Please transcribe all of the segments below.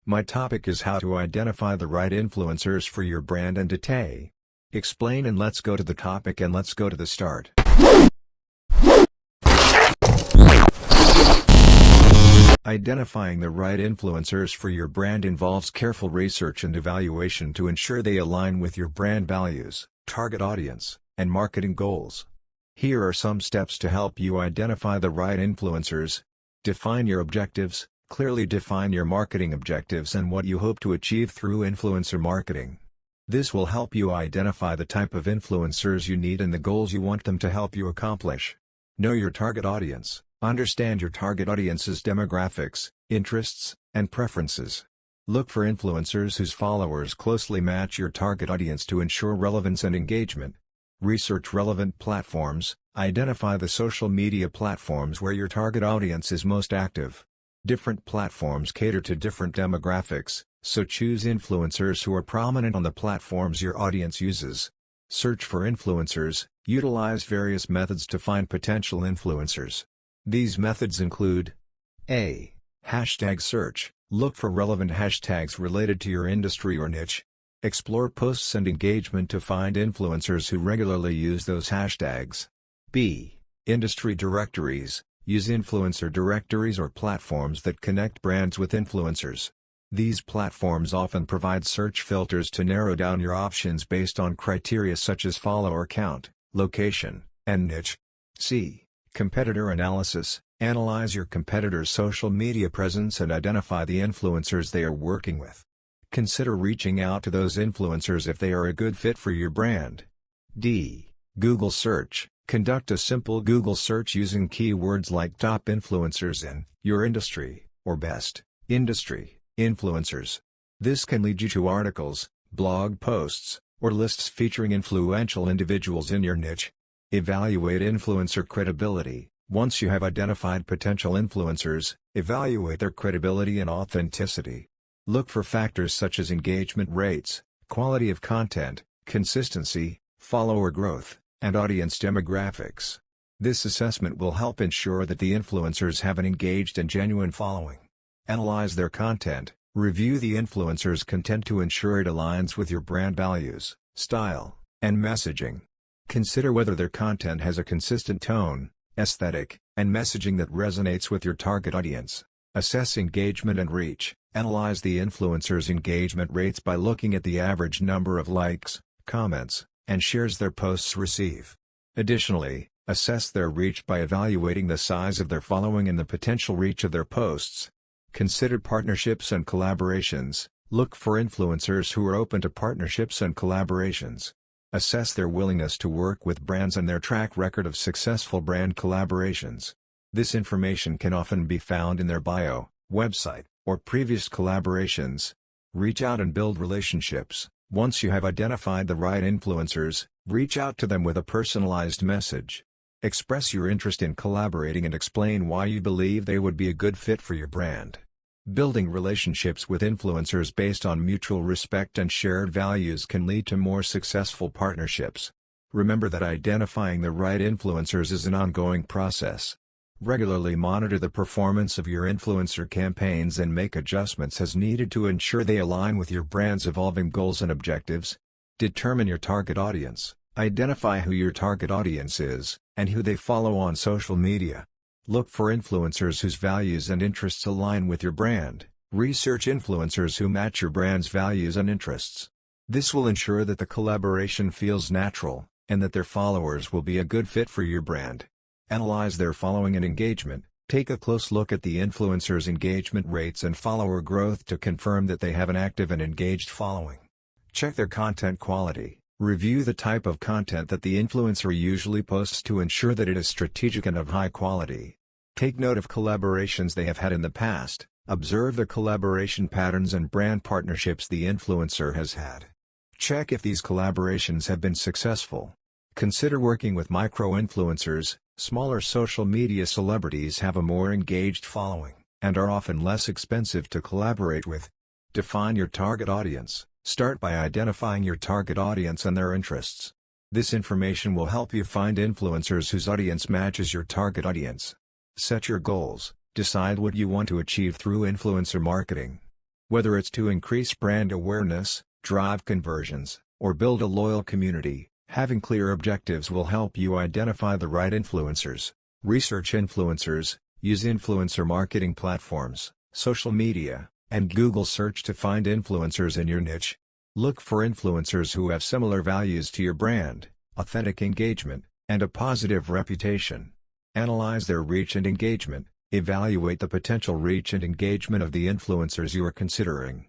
My topic is how to identify the right influencers for your brand and to explain, and let's go to the topic and let's go to the start. Identifying the right influencers for your brand involves careful research and evaluation to ensure they align with your brand values, target audience, and marketing goals. Here are some steps to help you identify the right influencers. Define your objectives. Clearly define your marketing objectives and what you hope to achieve through influencer marketing. This will help you identify the type of influencers you need and the goals you want them to help you accomplish. Know your target audience. Understand your target audience's demographics, interests, and preferences. Look for influencers whose followers closely match your target audience to ensure relevance and engagement. Research relevant platforms. Identify the social media platforms where your target audience is most active. Different platforms cater to different demographics, so choose influencers who are prominent on the platforms your audience uses. Search for influencers. Utilize various methods to find potential influencers. These methods include: A. Hashtag search. Look for relevant hashtags related to your industry or niche. Explore posts and engagement to find influencers who regularly use those hashtags. B. Industry directories. Use influencer directories or platforms that connect brands with influencers. These platforms often provide search filters to narrow down your options based on criteria such as follower count, location, and niche. C. Competitor analysis. Analyze your competitors' social media presence and identify the influencers they are working with. Consider reaching out to those influencers if they are a good fit for your brand. D. Google search. Conduct a simple Google search using keywords like top influencers in your industry, or best industry influencers. This can lead you to articles, blog posts, or lists featuring influential individuals in your niche. Evaluate influencer credibility. Once you have identified potential influencers, evaluate their credibility and authenticity. Look for factors such as engagement rates, quality of content, consistency, follower growth, and audience demographics. This assessment will help ensure that the influencers have an engaged and genuine following. Analyze their content. Review the influencer's content to ensure it aligns with your brand values, style, and messaging. Consider whether their content has a consistent tone, aesthetic, and messaging that resonates with your target audience. Assess engagement and reach. Analyze the influencer's engagement rates by looking at the average number of likes, comments, and shares their posts receive. Additionally, assess their reach by evaluating the size of their following and the potential reach of their posts. Consider partnerships and collaborations. Look for influencers who are open to partnerships and collaborations. Assess their willingness to work with brands and their track record of successful brand collaborations. This information can often be found in their bio, website, or previous collaborations. Reach out and build relationships. Once you have identified the right influencers, reach out to them with a personalized message. Express your interest in collaborating and explain why you believe they would be a good fit for your brand. Building relationships with influencers based on mutual respect and shared values can lead to more successful partnerships. Remember that identifying the right influencers is an ongoing process. Regularly monitor the performance of your influencer campaigns and make adjustments as needed to ensure they align with your brand's evolving goals and objectives. Determine your target audience. Identify who your target audience is, and who they follow on social media. Look for influencers whose values and interests align with your brand. Research influencers who match your brand's values and interests. This will ensure that the collaboration feels natural, and that their followers will be a good fit for your brand. Analyze their following and engagement. Take a close look at the influencer's engagement rates and follower growth to confirm that they have an active and engaged following. Check their content quality. Review the type of content that the influencer usually posts to ensure that it is strategic and of high quality. Take note of collaborations they have had in the past. Observe the collaboration patterns and brand partnerships the influencer has had. Check if these collaborations have been successful. Consider working with micro-influencers. Smaller social media celebrities have a more engaged following, and are often less expensive to collaborate with. Define your target audience. Start by identifying your target audience and their interests. This information will help you find influencers whose audience matches your target audience. Set your goals. Decide what you want to achieve through influencer marketing. Whether it's to increase brand awareness, drive conversions, or build a loyal community, having clear objectives will help you identify the right influencers. Research influencers, use influencer marketing platforms, social media, and Google search to find influencers in your niche. Look for influencers who have similar values to your brand, authentic engagement, and a positive reputation. Analyze their reach and engagement. Evaluate the potential reach and engagement of the influencers you are considering.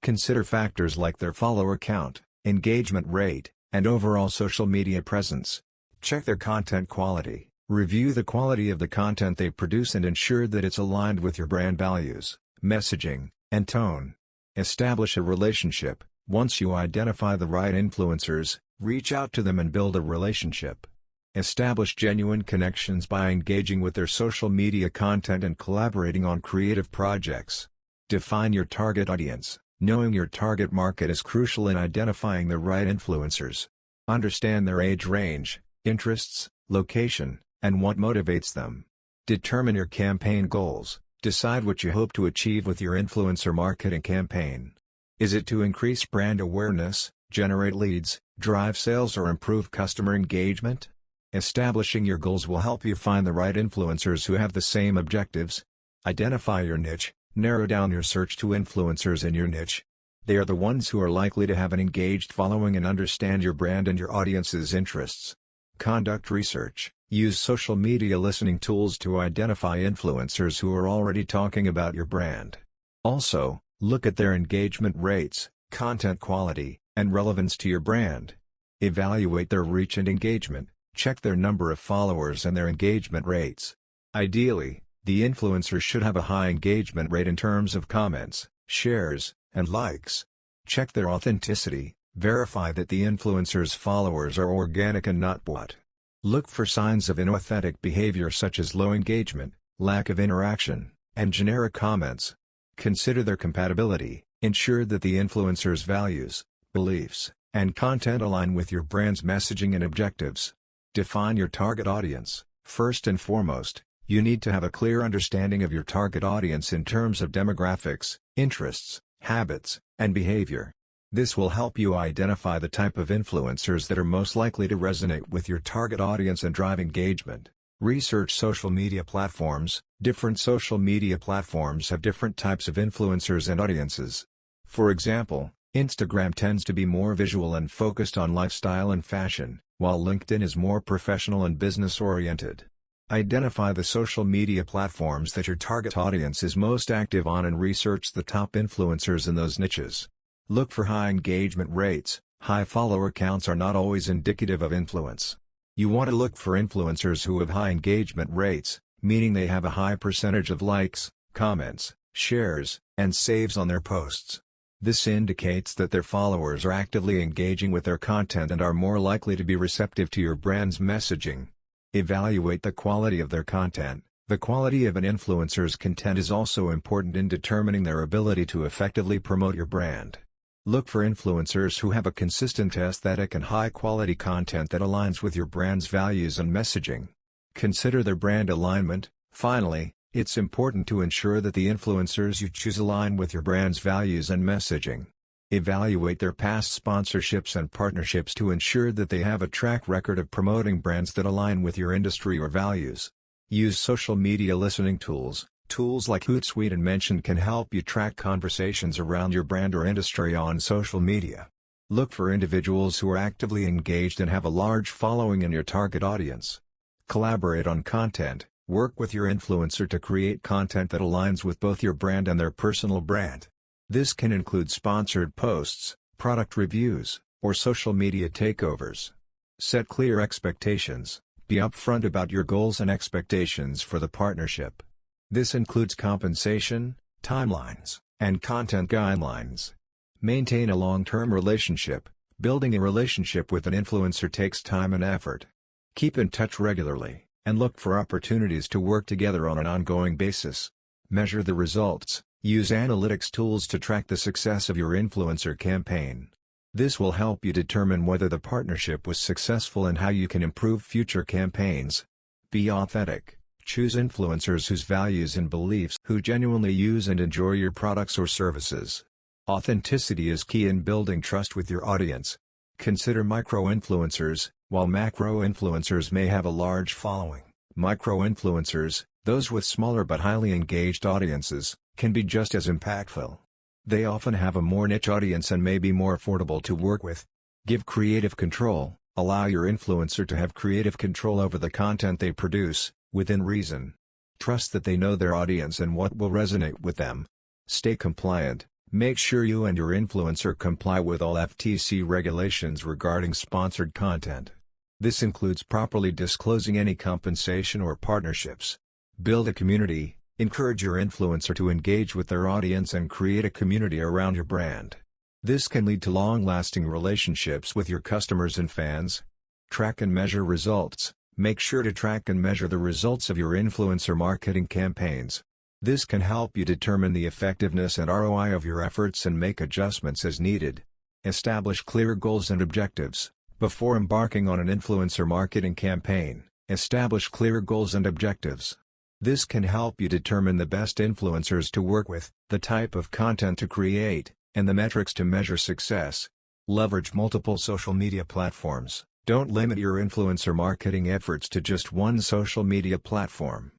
Consider factors like their follower count, engagement rate, and overall social media presence. Check their content quality. Review the quality of the content they produce and ensure that it's aligned with your brand values, messaging, and tone. Establish a relationship. Once you identify the right influencers, reach out to them and build a relationship. Establish genuine connections by engaging with their social media content and collaborating on creative projects. Define your target audience. Knowing your target market is crucial in identifying the right influencers. Understand their age range, interests, location, and what motivates them. Determine your campaign goals. Decide what you hope to achieve with your influencer marketing campaign. Is it to increase brand awareness, generate leads, drive sales, or improve customer engagement? Establishing your goals will help you find the right influencers who have the same objectives. Identify your niche. Narrow down your search to influencers in your niche. They are the ones who are likely to have an engaged following and understand your brand and your audience's interests. Conduct research. Use social media listening tools to identify influencers who are already talking about your brand. Also, look at their engagement rates, content quality, and relevance to your brand. Evaluate their reach and engagement. Check their number of followers and their engagement rates. Ideally, the influencer should have a high engagement rate in terms of comments, shares, and likes. Check their authenticity. Verify that the influencer's followers are organic and not bought. Look for signs of inauthentic behavior such as low engagement, lack of interaction, and generic comments. Consider their compatibility. Ensure that the influencer's values, beliefs, and content align with your brand's messaging and objectives. Define your target audience. First and foremost, you need to have a clear understanding of your target audience in terms of demographics, interests, habits, and behavior. This will help you identify the type of influencers that are most likely to resonate with your target audience and drive engagement. Research social media platforms. Different social media platforms have different types of influencers and audiences. For example, Instagram tends to be more visual and focused on lifestyle and fashion, while LinkedIn is more professional and business-oriented. Identify the social media platforms that your target audience is most active on and research the top influencers in those niches. Look for high engagement rates. High follower counts are not always indicative of influence. You want to look for influencers who have high engagement rates, meaning they have a high percentage of likes, comments, shares, and saves on their posts. This indicates that their followers are actively engaging with their content and are more likely to be receptive to your brand's messaging. Evaluate the quality of their content. The quality of an influencer's content is also important in determining their ability to effectively promote your brand. Look for influencers who have a consistent aesthetic and high-quality content that aligns with your brand's values and messaging. Consider their brand alignment. Finally, it's important to ensure that the influencers you choose align with your brand's values and messaging. Evaluate their past sponsorships and partnerships to ensure that they have a track record of promoting brands that align with your industry or values. Use social media listening tools. Tools like Hootsuite and Mention can help you track conversations around your brand or industry on social media. Look for individuals who are actively engaged and have a large following in your target audience. Collaborate on content. Work with your influencer to create content that aligns with both your brand and their personal brand. This can include sponsored posts, product reviews, or social media takeovers. Set clear expectations. Be upfront about your goals and expectations for the partnership. This includes compensation, timelines, and content guidelines. Maintain a long-term relationship. Building a relationship with an influencer takes time and effort. Keep in touch regularly, and look for opportunities to work together on an ongoing basis. Measure the results. Use analytics tools to track the success of your influencer campaign. This will help you determine whether the partnership was successful and how you can improve future campaigns. Be authentic. Choose influencers whose values and beliefs who genuinely use and enjoy your products or services. Authenticity is key in building trust with your audience. Consider micro-influencers. While macro-influencers may have a large following, micro-influencers, those with smaller but highly engaged audiences, can be just as impactful. They often have a more niche audience and may be more affordable to work with. Give creative control. Allow your influencer to have creative control over the content they produce, within reason. Trust that they know their audience and what will resonate with them. Stay compliant. Make sure you and your influencer comply with all FTC regulations regarding sponsored content. This includes properly disclosing any compensation or partnerships. Build a community. Encourage your influencer to engage with their audience and create a community around your brand. This can lead to long-lasting relationships with your customers and fans. Track and measure results. Make sure to track and measure the results of your influencer marketing campaigns. This can help you determine the effectiveness and ROI of your efforts and make adjustments as needed. Establish clear goals and objectives. Before embarking on an influencer marketing campaign, establish clear goals and objectives. This can help you determine the best influencers to work with, the type of content to create, and the metrics to measure success. Leverage multiple social media platforms. Don't limit your influencer marketing efforts to just one social media platform.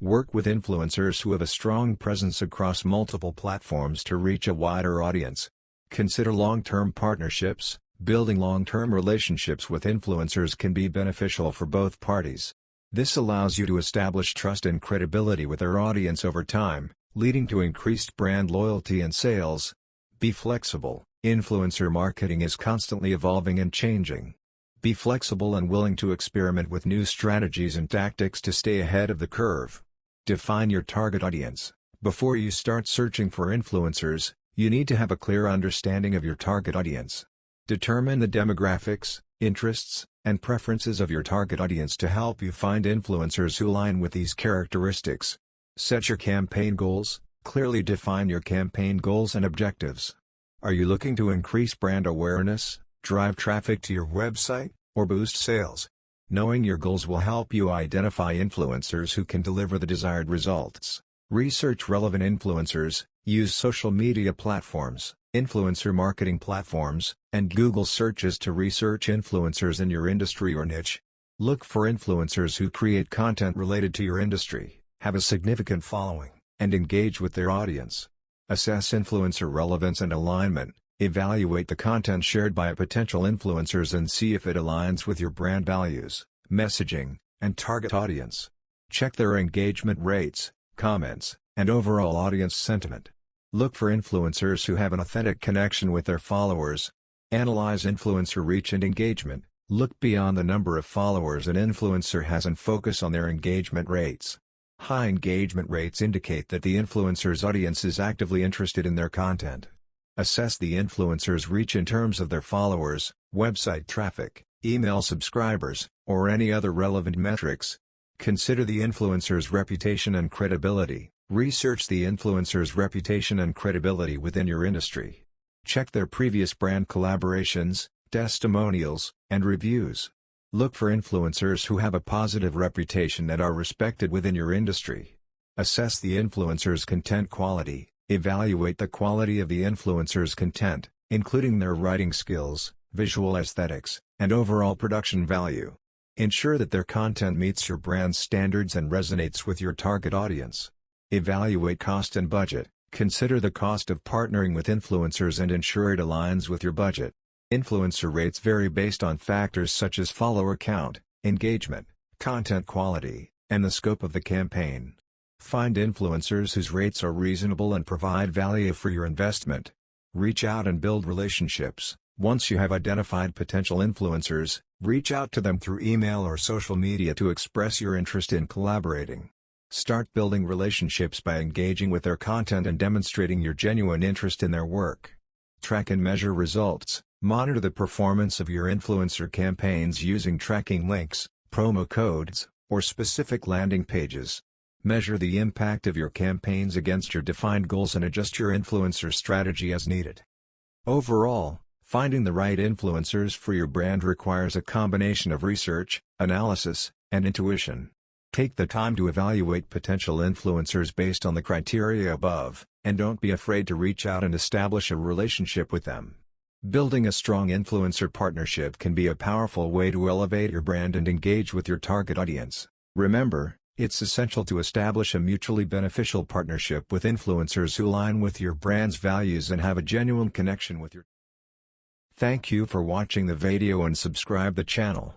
Work with influencers who have a strong presence across multiple platforms to reach a wider audience. Consider long-term partnerships. Building long-term relationships with influencers can be beneficial for both parties. This allows you to establish trust and credibility with their audience over time, leading to increased brand loyalty and sales. Be flexible. Influencer marketing is constantly evolving and changing. Be flexible and willing to experiment with new strategies and tactics to stay ahead of the curve. Define your target audience. Before you start searching for influencers, you need to have a clear understanding of your target audience. Determine the demographics, interests, and preferences of your target audience to help you find influencers who align with these characteristics. Set your campaign goals. Clearly define your campaign goals and objectives. Are you looking to increase brand awareness, drive traffic to your website, or boost sales? Knowing your goals will help you identify influencers who can deliver the desired results. Research relevant influencers. Use social media platforms, influencer marketing platforms, and Google searches to research influencers in your industry or niche. Look for influencers who create content related to your industry, have a significant following, and engage with their audience. Assess influencer relevance and alignment. Evaluate the content shared by potential influencers and see if it aligns with your brand values, messaging, and target audience. Check their engagement rates, comments, and overall audience sentiment. Look for influencers who have an authentic connection with their followers. Analyze influencer reach and engagement. Look beyond the number of followers an influencer has and focus on their engagement rates. High engagement rates indicate that the influencer's audience is actively interested in their content. Assess the influencer's reach in terms of their followers, website traffic, email subscribers, or any other relevant metrics. Consider the influencer's reputation and credibility. Research the influencer's reputation and credibility within your industry. Check their previous brand collaborations, testimonials, and reviews. Look for influencers who have a positive reputation and are respected within your industry. Assess the influencer's content quality. Evaluate the quality of the influencer's content, including their writing skills, visual aesthetics, and overall production value. Ensure that their content meets your brand's standards and resonates with your target audience. Evaluate cost and budget. Consider the cost of partnering with influencers and ensure it aligns with your budget. Influencer rates vary based on factors such as follower count, engagement, content quality, and the scope of the campaign. Find influencers whose rates are reasonable and provide value for your investment. Reach out and build relationships. Once you have identified potential influencers, reach out to them through email or social media to express your interest in collaborating. Start building relationships by engaging with their content and demonstrating your genuine interest in their work. Track and measure results. Monitor the performance of your influencer campaigns using tracking links, promo codes, or specific landing pages. Measure the impact of your campaigns against your defined goals and adjust your influencer strategy as needed. Overall, finding the right influencers for your brand requires a combination of research, analysis, and intuition. Take the time to evaluate potential influencers based on the criteria above, and don't be afraid to reach out and establish a relationship with them. Building a strong influencer partnership can be a powerful way to elevate your brand and engage with your target audience. Remember, it's essential to establish a mutually beneficial partnership with influencers who align with your brand's values and have a genuine connection with your. Thank you for watching the video and subscribe the channel.